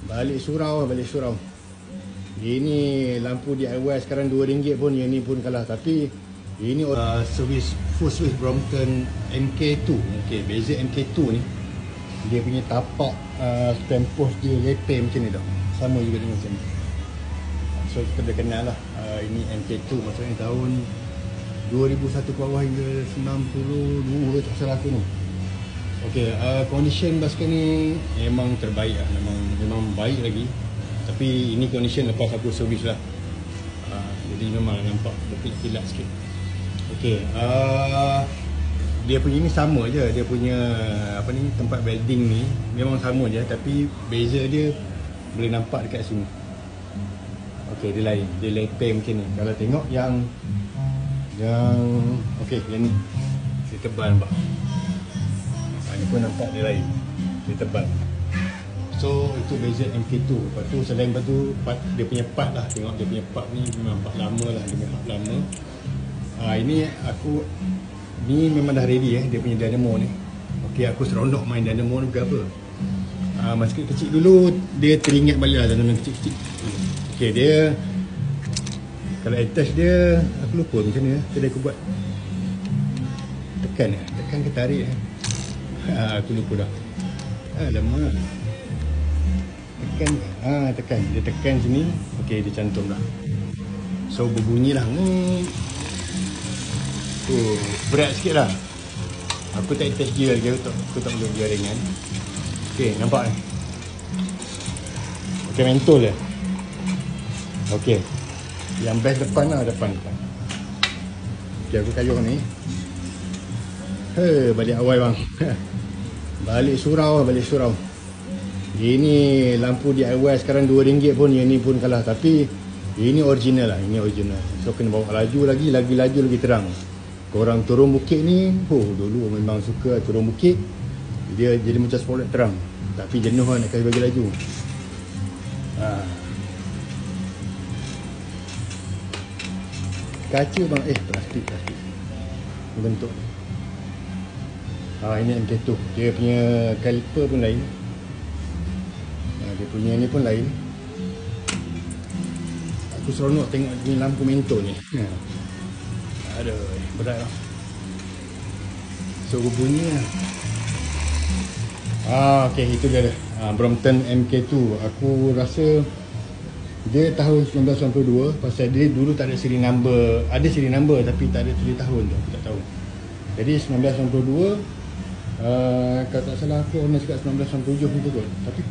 Balik surau. Ini lampu DIY sekarang RM2 pun, yang ni pun kalah. Tapi ini full service Brompton MK2. Okey, beza MK2 ni, dia punya tapak stand post dia lepeh macam ni tau. Sama juga dengan macam ni. So kita dah kenal lah. Ini MK2, maksudnya tahun 2001 ke bawah hingga 92 tak salah aku ni. Okey, condition basikal ni memang terbaik lah. Memang baik lagi. Tapi ini condition lepas aku servis lah. Jadi memang nampak berkilat-kilat sikit. Okey, dia punya ni sama je. Dia punya tempat welding ni memang sama je, tapi beza dia boleh nampak dekat sini. Okey, dia lain. Dia lepeh macam ni. Kalau tengok yang okey, yang ni dia tebal nampak. Ni pun nampak dia lain. Dia tebal. So itu beza MK2. Lepas tu selain tu dia punya part lah. Tengok dia punya part ni memang part lama lah. Dia punya part lama. Ni memang dah ready dia punya dynamo ni. Okey, aku seronok main dynamo ni ke apa. Masa kecil dulu dia teringat balik lah dynamo kecil-kecil. Okey, dia kalau attach dia aku lupa macam mana. Tadi aku buat tekan ke tarik. Aku lupa dah. Alamak. Tekan. Dia tekan sini. Okey, dia cantum dah. So berbunyi lah. Berat sikit lah. Aku tak attach gear lagi. Aku tak perlu gear ringan. Okey, nampak ni. Okey, mentol dia. Okey. Yang best depan lah, depan. Okey, aku kayuh ni. Balik awal bang. Balik surau. Ini lampu DIY sekarang RM2 pun, yang ni pun kalah. Tapi ini original lah. So kena bawa laju lagi terang. Korang turun bukit ni, dulu memang suka turun bukit. Dia jadi macam spotlight terang. Tapi jenuh lah nak kasi bagi laju. Kaca bang, plastik. Bentuk. Ini MK2. Dia punya caliper pun lain. Dia punya ni pun lain. Aku seronok tengok ni lampu mentol ni. Aduh, berat lah. So bunyi lah. Okey, itu dia. Brompton MK2. Aku rasa dia tahun 1992. Pasal dia dulu tak ada siri number. Ada siri number tapi tak ada tulis tahun tu. Aku tak tahu. Jadi 1992. Kalau tak salah aku orang cakap 1997 macam tu kot. Tapi